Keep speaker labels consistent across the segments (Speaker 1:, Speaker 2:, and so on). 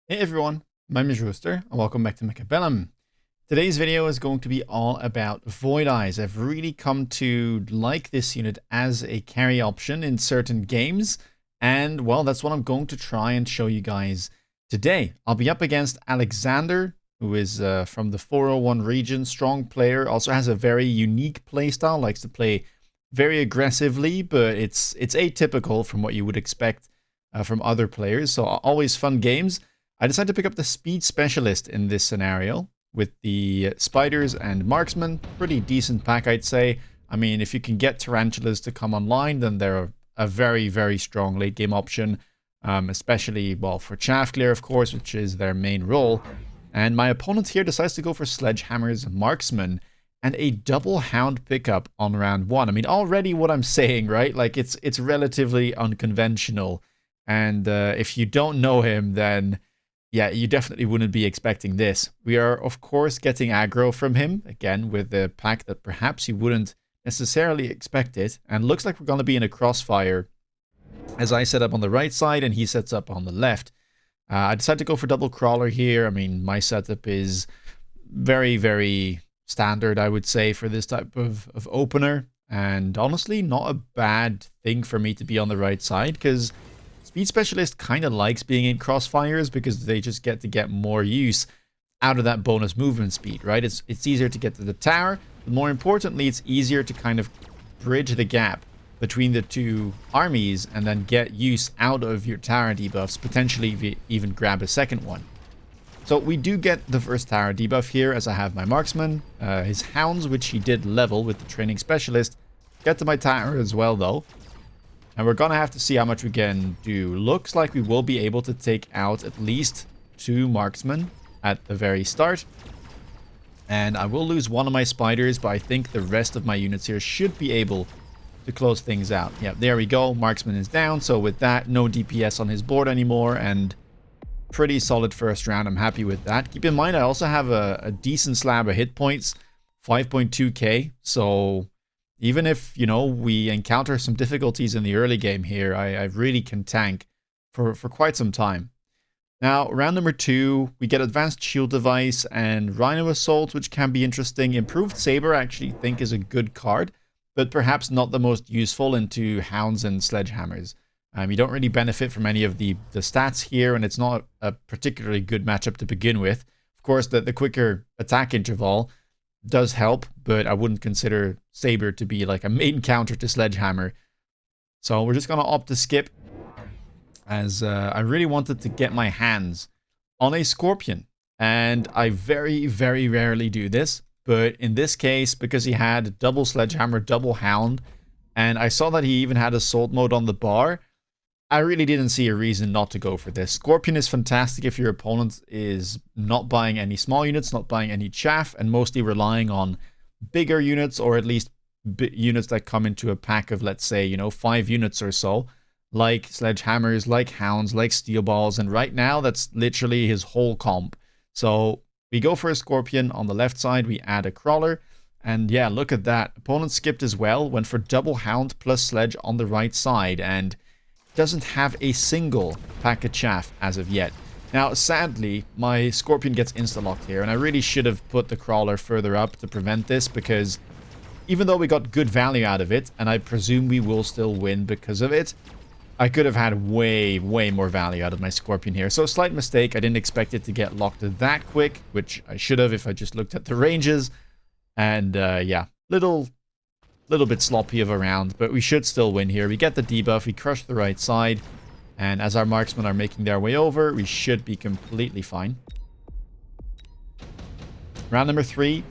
Speaker 1: Hey everyone, my name is Rooster and welcome back to Mechabellum. Today's video is going to be all about Void Eyes. I've really come to like this unit as a carry option in certain games, and well, that's what I'm going to try and show you guys today. I'll be up against Alexander, who is from the 401 region, strong player, also has a very unique playstyle, likes to play very aggressively, but it's atypical from what you would expect from other players, so always fun games. I decided to pick up the Speed Specialist in this scenario with the Spiders and Marksman. Pretty decent pack, I'd say. I mean, if you can get Tarantulas to come online, then they're a very, very strong late game option. Especially, well, for Chaff Clear, of course, which is their main role. And my opponent here decides to go for Sledgehammer's Marksman and a double Hound pickup on round 1. I mean, already what I'm saying, right? Like, it's relatively unconventional. And if you don't know him, then yeah, you definitely wouldn't be expecting this. We are, of course, getting aggro from him, again, with a pack that perhaps you wouldn't necessarily expect it. And looks like we're going to be in a crossfire as I set up on the right side and he sets up on the left. I decided to go for double crawler here. I mean, my setup is very, very standard, I would say, for this type of opener. And honestly, not a bad thing for me to be on the right side, because Speed Specialist kind of likes being in crossfires because they just get more use out of that bonus movement speed, right? It's easier to get to the tower, but more importantly, it's easier to kind of bridge the gap between the two armies and then get use out of your tower debuffs, potentially even grab a second one. So we do get the first tower debuff here as I have my Marksman. His Hounds, which he did level with the Training Specialist, get to my tower as well though. And we're going to have to see how much we can do. Looks like we will be able to take out at least 2 marksmen at the very start. And I will lose one of my spiders, but I think the rest of my units here should be able to close things out. Yeah, there we go. Marksman is down. So with that, no DPS on his board anymore. And pretty solid first round. I'm happy with that. Keep in mind, I also have a decent slab of hit points. 5.2k. So even if, you know, we encounter some difficulties in the early game here, I really can tank for quite some time. Now, round number 2, we get Advanced Shield Device and Rhino Assault, which can be interesting. Improved Saber, I actually think, is a good card, but perhaps not the most useful into Hounds and Sledgehammers. You don't really benefit from any of the stats here, and it's not a particularly good matchup to begin with. Of course, the quicker attack interval does help, but I wouldn't consider Saber to be like a main counter to Sledgehammer. So we're just going to opt to skip, as I really wanted to get my hands on a Scorpion. And I very, very rarely do this. But in this case, because he had double Sledgehammer, double Hound, and I saw that he even had Assault mode on the bar, I really didn't see a reason not to go for this. Scorpion is fantastic if your opponent is not buying any small units, not buying any chaff, and mostly relying on bigger units, or at least units that come into a pack of, let's say, you know, 5 units or so, like Sledgehammers, like Hounds, like Steel Balls, and right now that's literally his whole comp. So we go for a Scorpion on the left side, we add a Crawler, and yeah, look at that. Opponent skipped as well, went for double Hound plus Sledge on the right side, and doesn't have a single pack of chaff as of yet. Now, sadly, my Scorpion gets insta-locked here, and I really should have put the Crawler further up to prevent this, because even though we got good value out of it, and I presume we will still win because of it, I could have had way, way more value out of my Scorpion here. So, slight mistake. I didn't expect it to get locked that quick, which I should have if I just looked at the ranges. And, yeah, little bit sloppy of a round, but we should still win here. We get the debuff, we crush the right side, and as our marksmen are making their way over, we should be completely fine. Round number 3,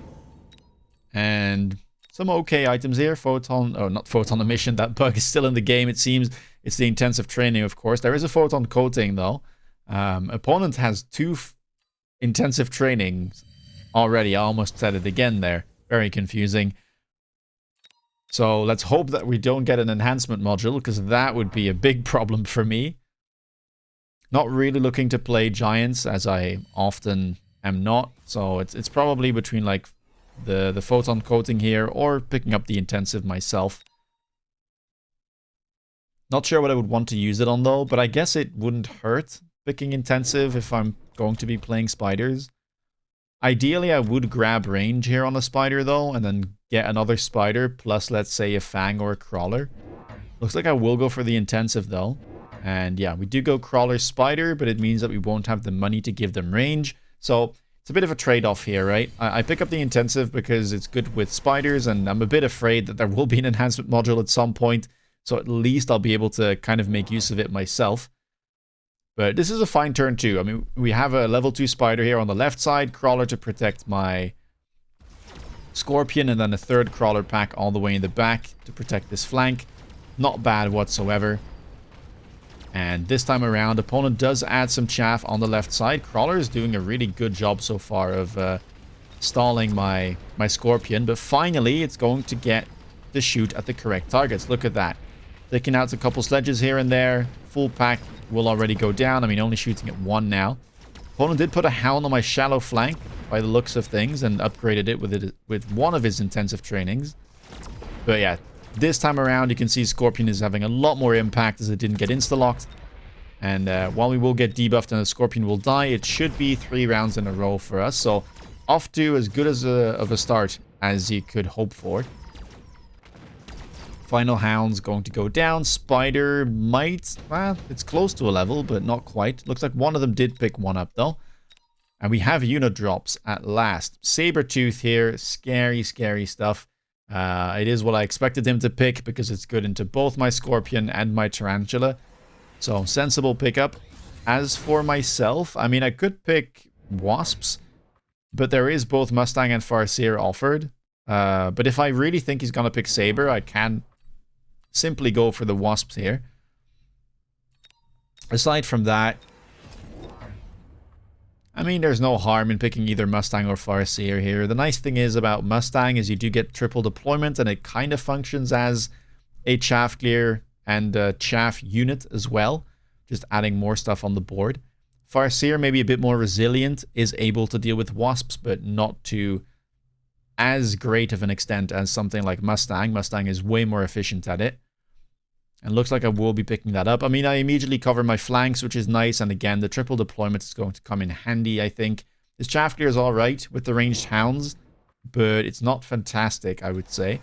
Speaker 1: and some okay items here. Photon, oh, not Photon Emission, that bug is still in the game, it seems. It's the intensive training, of course. There is a Photon Coating, though. Opponent has 2 intensive trainings already. I almost said it again there. Very confusing. So let's hope that we don't get an enhancement module, because that would be a big problem for me. Not really looking to play Giants, as I often am not. So it's probably between like the Photon Coating here or picking up the intensive myself. Not sure what I would want to use it on though, but I guess it wouldn't hurt picking intensive if I'm going to be playing spiders. Ideally, I would grab range here on a spider, though, and then get another spider, plus, let's say, a fang or a crawler. Looks like I will go for the intensive, though. And yeah, we do go crawler spider, but it means that we won't have the money to give them range. So it's a bit of a trade-off here, right? I pick up the intensive because it's good with spiders, and I'm a bit afraid that there will be an enhancement module at some point. So at least I'll be able to kind of make use of it myself. But this is a fine turn too. I mean, we have a level 2 spider here on the left side, crawler to protect my scorpion, and then a third crawler pack all the way in the back to protect this flank. Not bad whatsoever. And this time around, opponent does add some chaff on the left side. Crawler is doing a really good job so far of stalling my scorpion, but finally it's going to get the shoot at the correct targets. Look at that. Taking out a couple sledges here and there. Full pack will already go down. I mean, only shooting at 1 now. Opponent did put a hound on my shallow flank by the looks of things and upgraded it with one of his intensive trainings. But yeah, this time around you can see Scorpion is having a lot more impact as it didn't get insta-locked. And while we will get debuffed and the Scorpion will die, it should be 3 rounds in a row for us. So off to as good as of a start as you could hope for. Final hound's going to go down. Spider might... well, it's close to a level, but not quite. Looks like one of them did pick one up, though. And we have unit drops at last. Sabertooth here. Scary, scary stuff. It is what I expected him to pick because it's good into both my Scorpion and my Tarantula. So, sensible pickup. As for myself, I mean, I could pick Wasps, but there is both Mustang and Farseer offered. But if I really think he's going to pick Saber, I can simply go for the Wasps here. Aside from that, I mean, there's no harm in picking either Mustang or Farseer here. The nice thing is about Mustang is you do get triple deployment, and it kind of functions as a chaff clear and a chaff unit as well, just adding more stuff on the board. Farseer, maybe a bit more resilient, is able to deal with Wasps, but not to as great of an extent as something like Mustang. Mustang is way more efficient at it. And looks like I will be picking that up. I mean, I immediately cover my flanks, which is nice. And again, the triple deployment is going to come in handy, I think. This chaff clear is alright with the ranged hounds, but it's not fantastic, I would say.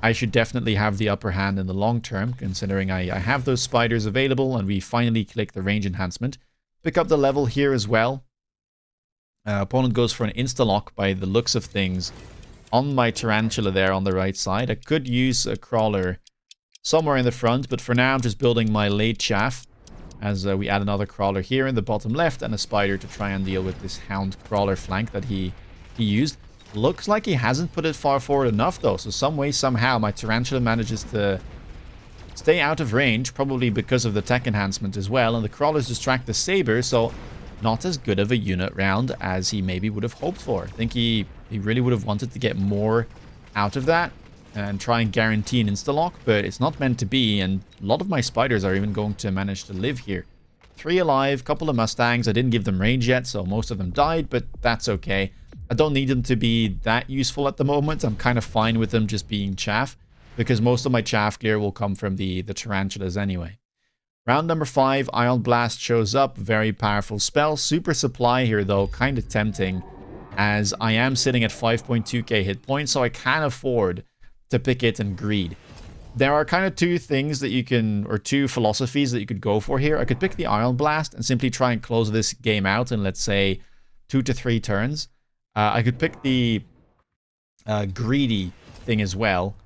Speaker 1: I should definitely have the upper hand in the long term, considering I have those spiders available, and we finally click the range enhancement. Pick up the level here as well. Opponent goes for an insta-lock by the looks of things on my Tarantula there on the right side. I could use a crawler somewhere in the front, but for now I'm just building my late chaff as we add another crawler here in the bottom left and a spider to try and deal with this hound crawler flank that he used. Looks like he hasn't put it far forward enough though, so some way, somehow, my Tarantula manages to stay out of range, probably because of the tech enhancement as well, and the crawlers distract the Saber, so not as good of a unit round as he maybe would have hoped for. I think he really would have wanted to get more out of that and try and guarantee an insta-lock, but it's not meant to be, and a lot of my spiders are even going to manage to live here. 3 alive, couple of Mustangs. I didn't give them range yet, so most of them died, but that's okay. I don't need them to be that useful at the moment. I'm kind of fine with them just being chaff, because most of my chaff gear will come from the Tarantulas anyway. Round number 5, Ion Blast shows up. Very powerful spell. Super supply here, though, kind of tempting, as I am sitting at 5.2k hit points, so I can afford to pick it and greed. There are kind of 2 things that you can, or 2 philosophies that you could go for here. I could pick the Ion Blast and simply try and close this game out in, let's say, 2 to 3 turns. I could pick the greedy thing as well.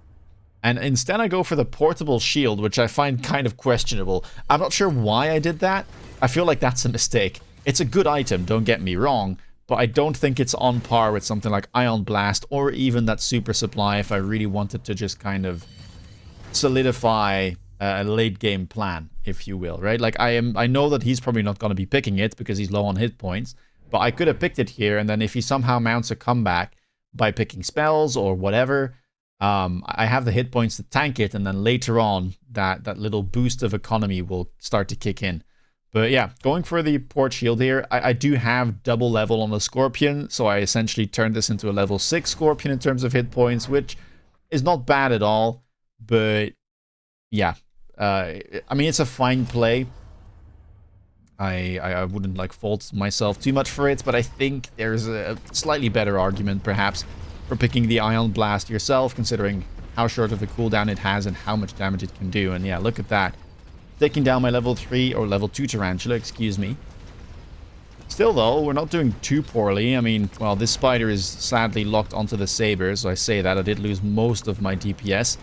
Speaker 1: And instead I go for the portable shield, which I find kind of questionable. I'm not sure why I did that. I feel like that's a mistake. It's a good item, don't get me wrong, but I don't think it's on par with something like Ion Blast or even that super supply if I really wanted to just kind of solidify a late game plan, if you will, right? Like I know that he's probably not going to be picking it because he's low on hit points, but I could have picked it here, and then if he somehow mounts a comeback by picking spells or whatever, I have the hit points to tank it, and then later on that little boost of economy will start to kick in. But yeah, going for the port shield here. I do have double level on the Scorpion, so I essentially turned this into a level 6 Scorpion in terms of hit points, which is not bad at all. But yeah, I mean, it's a fine play. I wouldn't like fault myself too much for it, but I think there's a slightly better argument perhaps for picking the Ion Blast yourself, considering how short of a cooldown it has and how much damage it can do. And yeah, look at that. Taking down my level 3 or level 2 Tarantula, excuse me. Still though, we're not doing too poorly. I mean, well, this spider is sadly locked onto the saber, so I say that. I did lose most of my DPS.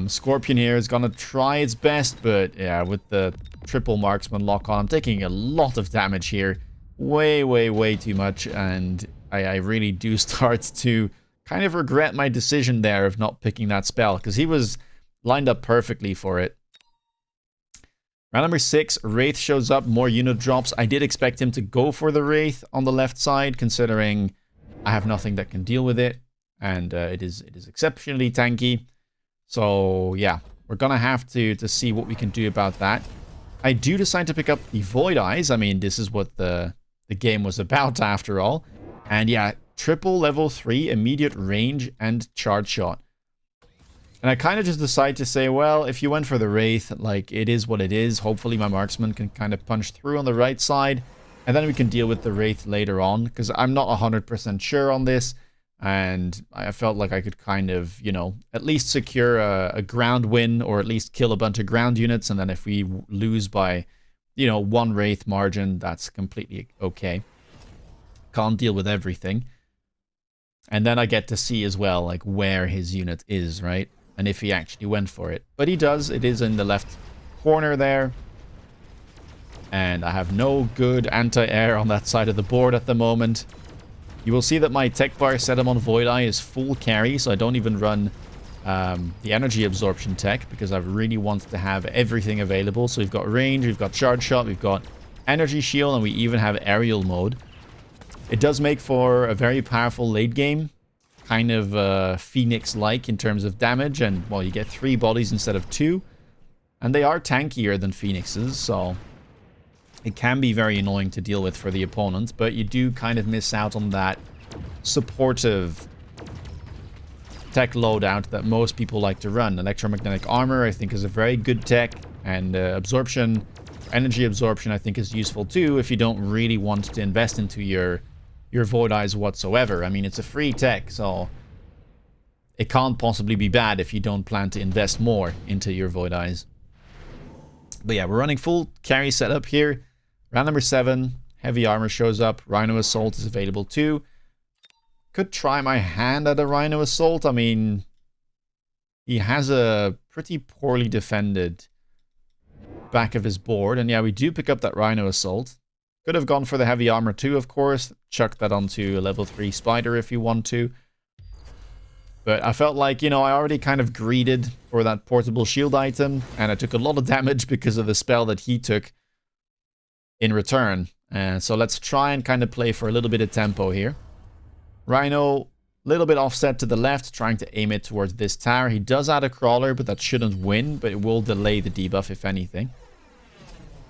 Speaker 1: Scorpion here is gonna try its best, but yeah, with the triple marksman lock on, I'm taking a lot of damage here. Way, way, way too much, and I really do start to kind of regret my decision there of not picking that spell, because he was lined up perfectly for it. Round number 6, Wraith shows up, more unit drops. I did expect him to go for the Wraith on the left side, considering I have nothing that can deal with it, and it is exceptionally tanky. So yeah, we're gonna have to see what we can do about that. I do decide to pick up the Void Eyes. I mean, this is what the game was about after all. And yeah, triple level 3 immediate range and charge shot. And I kind of just decide to say, well, if you went for the Wraith, like, it is what it is. Hopefully my marksman can kind of punch through on the right side, and then we can deal with the Wraith later on, because I'm not 100% sure on this. And I felt like I could kind of, you know, at least secure a ground win, or at least kill a bunch of ground units. And then if we lose by, you know, 1 Wraith margin, that's completely okay. Can't deal with everything. And then I get to see as well, like, where his unit is, right? And if he actually went for it. But he does. It is in the left corner there. And I have no good anti-air on that side of the board at the moment. You will see that my tech bar set him on Void Eye is full carry, so I don't even run the energy absorption tech, because I really want to have everything available. So we've got range, we've got charge shot, we've got energy shield, and we even have aerial mode. It does make for a very powerful late game, kind of Phoenix-like in terms of damage, and well, you get 3 bodies instead of 2, and they are tankier than Phoenixes, so it can be very annoying to deal with for the opponent, but you do kind of miss out on that supportive tech loadout that most people like to run. Electromagnetic armor, I think, is a very good tech, and absorption, energy absorption, I think, is useful too if you don't really want to invest into your Void Eyes whatsoever. I mean, it's a free tech, so it can't possibly be bad if you don't plan to invest more into your Void Eyes. But yeah, we're running full carry setup here. Round number 7, heavy armor shows up. Rhino Assault is available too. Could try my hand at a Rhino Assault. I mean, he has a pretty poorly defended back of his board. And yeah, we do pick up that Rhino Assault. Could have gone for the heavy armor too, of course. Chuck that onto a level 3 spider if you want to. But I felt like, you know, I already kind of greeded for that portable shield item, and I took a lot of damage because of the spell that he took in return. So let's try and kind of play for a little bit of tempo here. Rhino, a little bit offset to the left, trying to aim it towards this tower. He does add a crawler, but that shouldn't win, but it will delay the debuff if anything.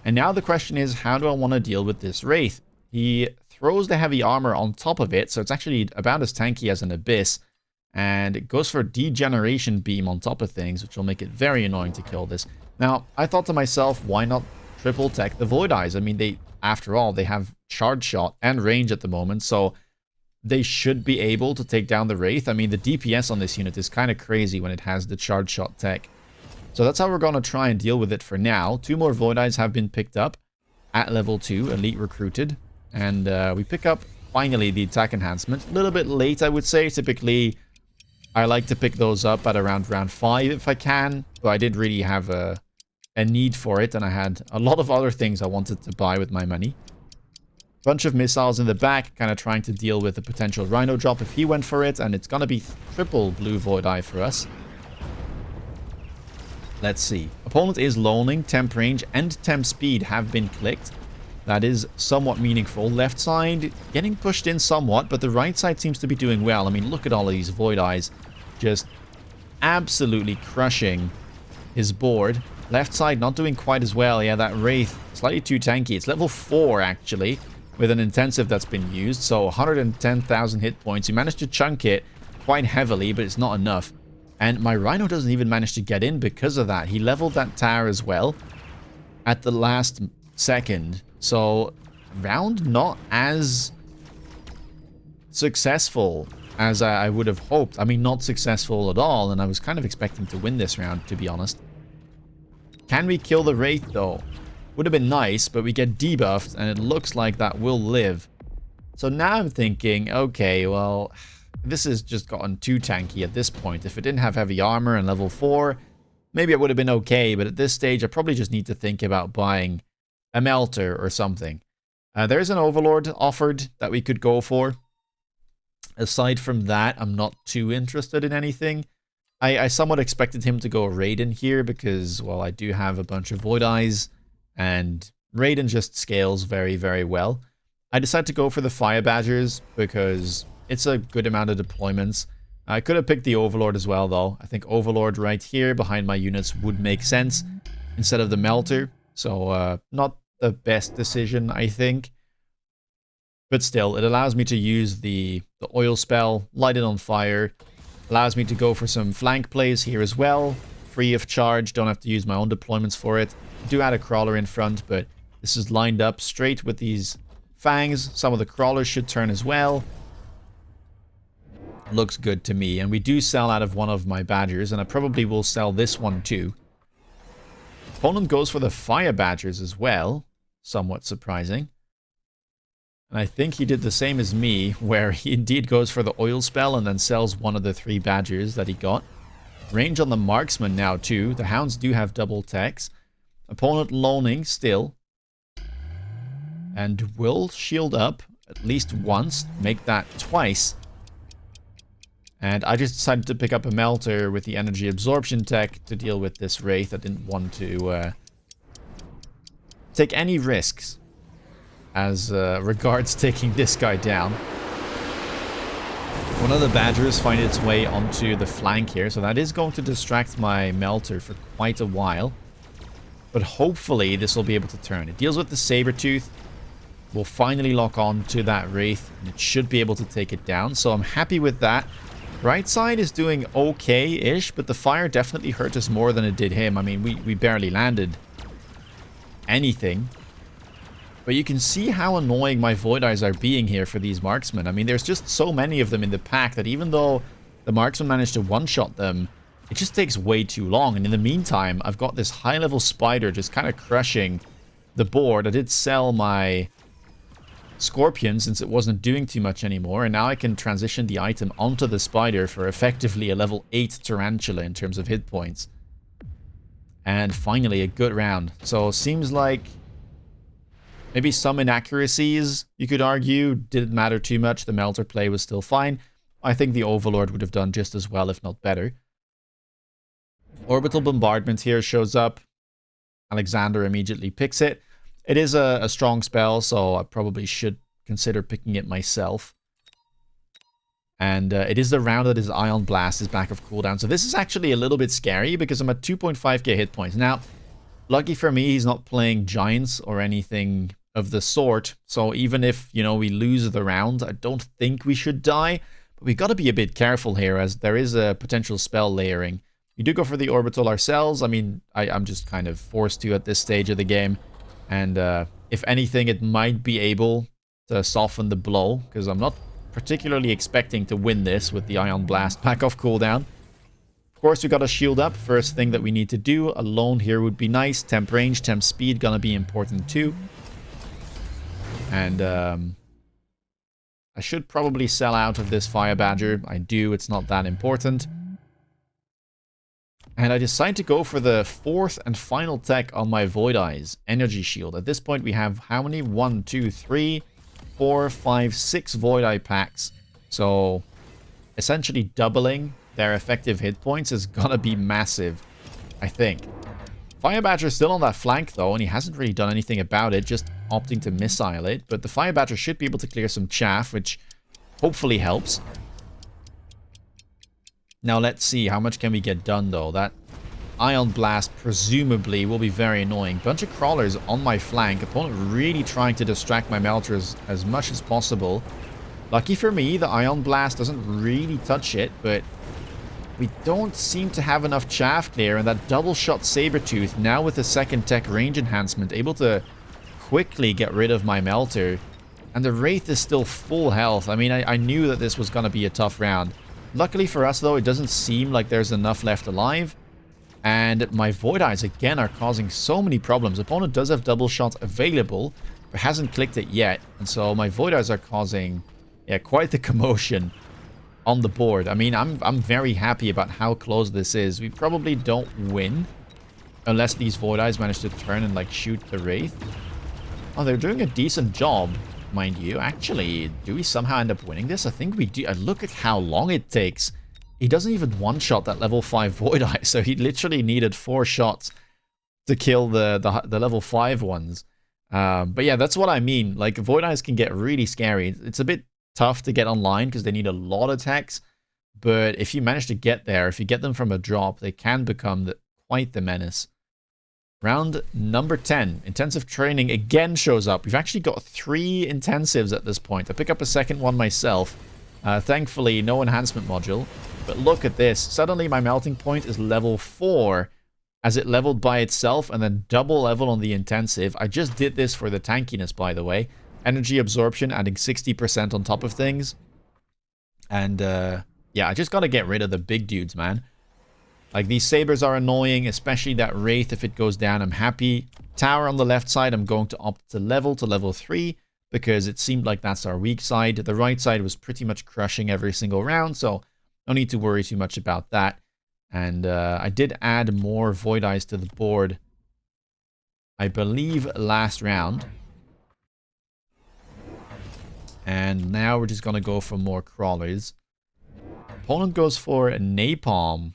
Speaker 1: And now the question is, how do I want to deal with this Wraith? He throws the heavy armor on top of it, so it's actually about as tanky as an Abyss. And it goes for Degeneration Beam on top of things, which will make it very annoying to kill this. Now, I thought to myself, why not triple tech the Void Eyes? I mean, after all, they have charge shot and range at the moment, so they should be able to take down the Wraith. I mean, the DPS on this unit is kind of crazy when it has the charge shot tech. So that's how we're going to try and deal with it for now. 2 more Void Eyes have been picked up at level 2, elite recruited. And we pick up, finally, the attack enhancement. A little bit late, I would say. Typically, I like to pick those up at around round 5 if I can. But I did really have a need for it, and I had a lot of other things I wanted to buy with my money. Bunch of missiles in the back, kind of trying to deal with the potential Rhino drop if he went for it. And it's going to be triple blue Void Eye for us. Let's see. Opponent is loaning. Temp range and temp speed have been clicked. That is somewhat meaningful. Left side getting pushed in somewhat, but the right side seems to be doing well. I mean, look at all of these Void Eyes just absolutely crushing his board. Left side not doing quite as well. Yeah, that Wraith, slightly too tanky. It's level 4, actually, with an intensive that's been used. So 110,000 hit points. He managed to chunk it quite heavily, but it's not enough. And my Rhino doesn't even manage to get in because of that. He leveled that tower as well at the last second. So, round not as successful as I would have hoped. I mean, not successful at all, and I was kind of expecting to win this round, to be honest. Can we kill the Wraith, though? Would have been nice, but we get debuffed, and it looks like that will live. So now I'm thinking, okay, well, this has just gotten too tanky at this point. If it didn't have heavy armor and level 4, maybe it would have been okay, but at this stage, I probably just need to think about buying a melter or something. There's an Overlord offered that we could go for. Aside from that, I'm not too interested in anything. I somewhat expected him to go Raiden here because, well, I do have a bunch of Void Eyes, and Raiden just scales very, very well. I decided to go for the Fire Badgers because it's a good amount of deployments. I could have picked the Overlord as well, though. I think Overlord right here behind my units would make sense instead of the Melter. So, not the best decision, I think. But still, it allows me to use the oil spell, light it on fire. Allows me to go for some flank plays here as well. Free of charge, don't have to use my own deployments for it. I do add a crawler in front, but this is lined up straight with these fangs. Some of the crawlers should turn as well. Looks good to me. And we do sell out of one of my badgers, and I probably will sell this one too. Opponent goes for the Fire Badgers as well. Somewhat surprising. And I think he did the same as me, where he indeed goes for the oil spell and then sells one of the 3 badgers that he got. Range on the marksman now too. The hounds do have double techs. Opponent loaning still. And will shield up at least once. Make that twice. And I just decided to pick up a melter with the energy absorption tech to deal with this Wraith. I didn't want to take any risks as regards taking this guy down. One of the badgers find its way onto the flank here, so that is going to distract my melter for quite a while. But hopefully this will be able to turn. It deals with the Sabertooth. We'll finally lock on to that Wraith, and it should be able to take it down. So I'm happy with that. Right side is doing okay-ish, but the fire definitely hurt us more than it did him. I mean, we barely landed anything. But you can see how annoying my Void Eyes are being here for these marksmen. I mean, there's just so many of them in the pack that even though the marksman managed to one-shot them, it just takes way too long. And in the meantime, I've got this high-level spider just kind of crushing the board. I did sell my Scorpion since it wasn't doing too much anymore. And now I can transition the item onto the spider for effectively a level 8 Tarantula in terms of hit points. And finally, a good round. So, seems like maybe some inaccuracies, you could argue, didn't matter too much. The Melter play was still fine. I think the Overlord would have done just as well, if not better. Orbital Bombardment here shows up. Alexander immediately picks it. It is a strong spell, so I probably should consider picking it myself. And it is the round that his Ion Blast is back of cooldown. So this is actually a little bit scary because I'm at 2.5k hit points. Now, lucky for me, he's not playing Giants or anything of the sort. So even if, you know, we lose the round, I don't think we should die. But we got to be a bit careful here as there is a potential spell layering. We do go for the Orbital ourselves. I mean, I'm just kind of forced to at this stage of the game. And if anything, it might be able to soften the blow because I'm not particularly expecting to win this with the Ion Blast back off cooldown. Of course, we got to shield up. First thing that we need to do. Alone here would be nice. Temp range, temp speed gonna be important too. And I should probably sell out of this Fire Badger. I do, it's not that important. And I decide to go for the 4th and final tech on my Void Eyes, Energy Shield. At this point, we have how many? 1, 2, 3, 4, 5, 6 Void Eye packs. So, essentially doubling their effective hit points is gonna be massive, I think. Fire Badger is still on that flank, though, and he hasn't really done anything about it, just opting to missile it. But the Fire Badger should be able to clear some chaff, which hopefully helps. Now let's see, how much can we get done though? That Ion Blast presumably will be very annoying. Bunch of crawlers on my flank. Opponent really trying to distract my melters as much as possible. Lucky for me, the Ion Blast doesn't really touch it, but we don't seem to have enough chaff clear. And that double shot Sabertooth, now with the second tech range enhancement, able to quickly get rid of my Melter. And the Wraith is still full health. I mean, I knew that this was going to be a tough round. Luckily for us, though, it doesn't seem like there's enough left alive. And my Void Eyes, again, are causing so many problems. Opponent does have double shots available, but hasn't clicked it yet. And so my Void Eyes are causing, yeah, quite the commotion on the board. I mean, I'm very happy about how close this is. We probably don't win unless these Void Eyes manage to turn and, like, shoot the Wraith. Oh, they're doing a decent job, mind you. Actually, do we somehow end up winning this? I think we do. Look at how long it takes. He doesn't even one-shot that level 5 Void Eye, so he literally needed 4 shots to kill the level 5 ones. But yeah, that's what I mean. Like, Void Eyes can get really scary. It's a bit tough to get online because they need a lot of attacks. But if you manage to get there, if you get them from a drop, they can become quite the menace. Round number 10. Intensive training again shows up. We've actually got 3 intensives at this point. I pick up a second one myself. Thankfully, no enhancement module. But look at this. Suddenly, my melting point is level 4 as it leveled by itself and then double level on the intensive. I just did this for the tankiness, by the way. Energy absorption, adding 60% on top of things. And, yeah, I just gotta get rid of the big dudes, man. Like, these sabers are annoying, especially that Wraith. If it goes down, I'm happy. Tower on the left side, I'm going to opt to level 3 because it seemed like that's our weak side. The right side was pretty much crushing every single round, so no need to worry too much about that. And I did add more Void Eyes to the board, I believe, last round. And now we're just going to go for more crawlers. Opponent goes for a napalm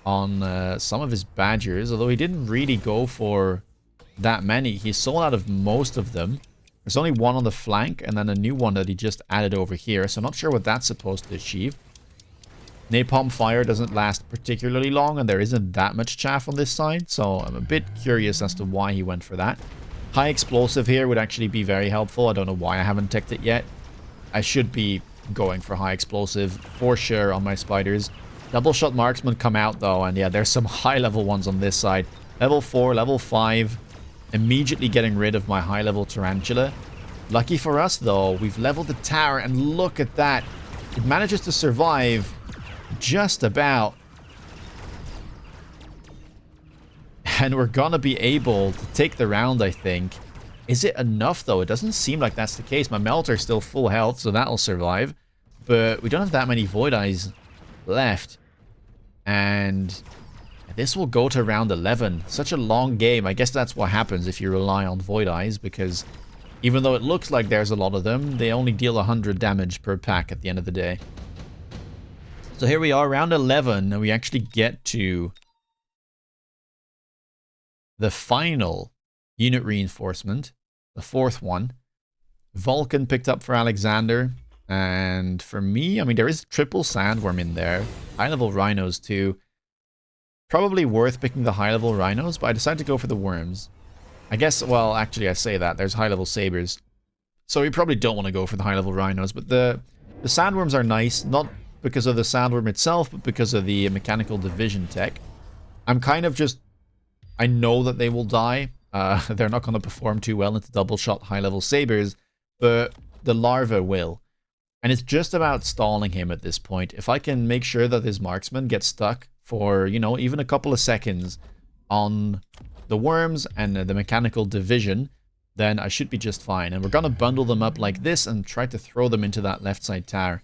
Speaker 1: on some of his badgers, although he didn't really go for that many. He sold out of most of them. There's only one on the flank and then a new one that he just added over here, so I'm not sure what that's supposed to achieve. Napalm fire doesn't last particularly long and there isn't that much chaff on this side, so I'm a bit curious as to why he went for that. High explosive here would actually be very helpful. I don't know why I haven't teched it yet. I should be going for high explosive for sure on my spiders. Double shot marksman come out though, and yeah, there's some high level ones on this side. Level 4, level 5. Immediately getting rid of my high level tarantula. Lucky for us though, we've leveled the tower and look at that. It manages to survive just about. And we're gonna be able to take the round, I think. Is it enough though? It doesn't seem like that's the case. My Melter's still full health, so that'll survive. But we don't have that many Void Eyes left. And this will go to round 11. Such a long game. I guess that's what happens if you rely on Void Eyes, because even though it looks like there's a lot of them, they only deal 100 damage per pack at the end of the day. So here we are, round 11, and we actually get to the final unit reinforcement, the 4th one. Vulcan picked up for Alexander. And for me, I mean, there is triple sandworm in there. High-level rhinos, too. Probably worth picking the high-level rhinos, but I decided to go for the worms. I guess, well, actually, I say that. There's high-level sabers. So we probably don't want to go for the high-level rhinos, but the sandworms are nice. Not because of the sandworm itself, but because of the mechanical division tech. I'm kind of just... I know that they will die. They're not going to perform too well into double-shot high-level sabers, but the larva will. And it's just about stalling him at this point. If I can make sure that his marksman gets stuck for, you know, even a couple of seconds on the worms and the mechanical division, then I should be just fine. And we're going to bundle them up like this and try to throw them into that left side tower.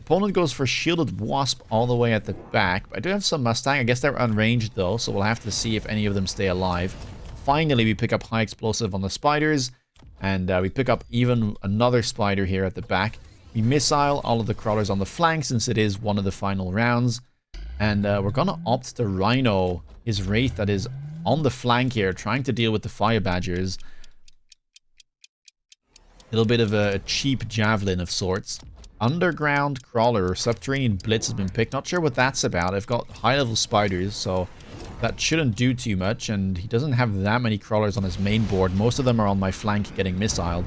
Speaker 1: Opponent goes for Shielded Wasp all the way at the back. I do have some Mustang. I guess they're unranged though, so we'll have to see if any of them stay alive. Finally, we pick up high explosive on the spiders. And we pick up even another spider here at the back. We missile all of the crawlers on the flank since it is one of the final rounds. And we're going to opt to Rhino, his Wraith that is on the flank here, trying to deal with the Fire Badgers. A little bit of a cheap javelin of sorts. Underground Crawler or Subterranean Blitz has been picked. Not sure what that's about. I've got high-level spiders, so that shouldn't do too much. And he doesn't have that many crawlers on his main board. Most of them are on my flank getting missiled.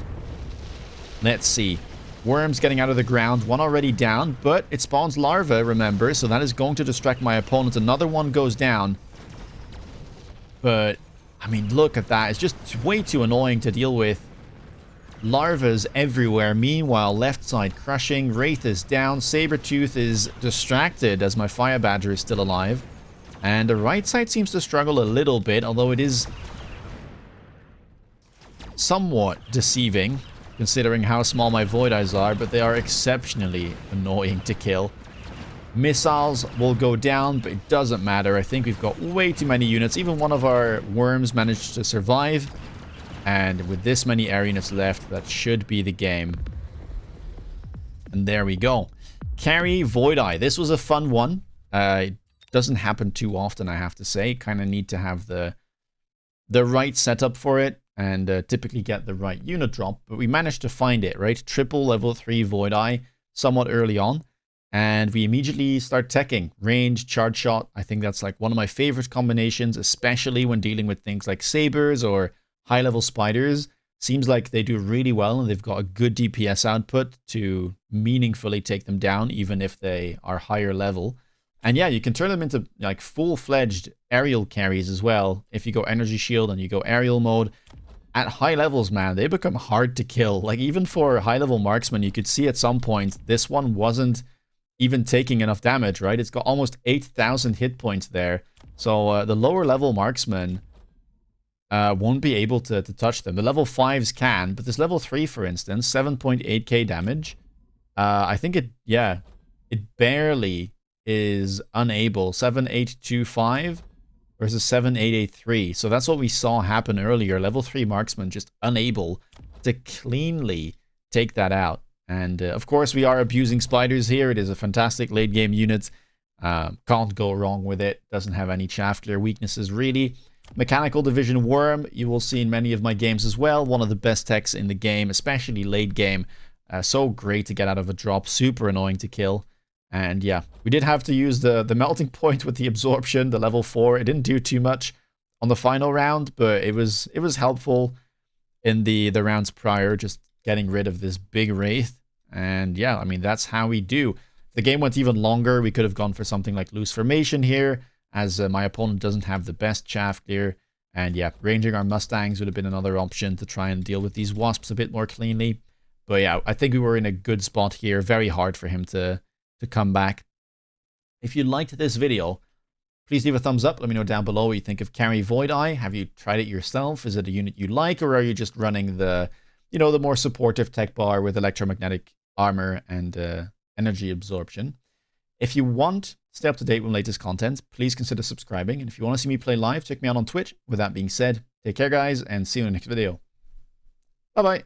Speaker 1: Let's see. Worms getting out of the ground. One already down, but it spawns larvae, remember, so that is going to distract my opponent. Another one goes down. But I mean, look at that. It's just way too annoying to deal with. Larvas everywhere. Meanwhile, left side crushing. Wraith is down. Sabretooth is distracted as my Fire Badger is still alive. And the right side seems to struggle a little bit, although it is somewhat deceiving, considering how small my Void Eyes are, but they are exceptionally annoying to kill. Missiles will go down, but it doesn't matter. I think we've got way too many units. Even one of our worms managed to survive. And with this many air units left, that should be the game. And there we go. Carry Void Eye. This was a fun one. It doesn't happen too often, I have to say. Kind of need to have the right setup for it. And typically get the right unit drop. But we managed to find it, right? Triple level 3 Void Eye somewhat early on. And we immediately start teching. Range, charge shot. I think that's like one of my favorite combinations, especially when dealing with things like sabers or high-level spiders. Seems like they do really well, and they've got a good DPS output to meaningfully take them down, even if they are higher level. And yeah, you can turn them into like full-fledged aerial carries as well. If you go energy shield and you go aerial mode, at high levels, man, they become hard to kill. Like even for high-level marksmen, you could see at some point this one wasn't even taking enough damage, right? It's got almost 8,000 hit points there. So the lower-level marksmen won't be able to touch them. The level 5s can, but this level 3, for instance, 7.8k damage. I think it barely is unable. 7825 versus 7883. So that's what we saw happen earlier. Level 3 marksman just unable to cleanly take that out. And of course, we are abusing spiders here. It is a fantastic late game unit. Can't go wrong with it. Doesn't have any chaff clear weaknesses, really. Mechanical Division Worm, you will see in many of my games as well. One of the best techs in the game, especially late game. So great to get out of a drop. Super annoying to kill. And yeah, we did have to use the melting point with the absorption, the level 4. It didn't do too much on the final round, but it was helpful in the rounds prior, just getting rid of this big Wraith. And yeah, I mean, that's how we do. If the game went even longer, we could have gone for something like Loose Formation here, as my opponent doesn't have the best chaff clear. And yeah, ranging our Mustangs would have been another option to try and deal with these Wasps a bit more cleanly. But yeah, I think we were in a good spot here. Very hard for him to come back. If you liked this video, please leave a thumbs up. Let me know down below what you think of Carry Void Eye. Have you tried it yourself? Is it a unit you like, or are you just running the, the more supportive tech bar with electromagnetic armor and energy absorption? If you want to stay up to date with latest content, please consider subscribing. And if you want to see me play live, check me out on Twitch. With that being said, take care, guys, and see you in the next video. Bye-bye.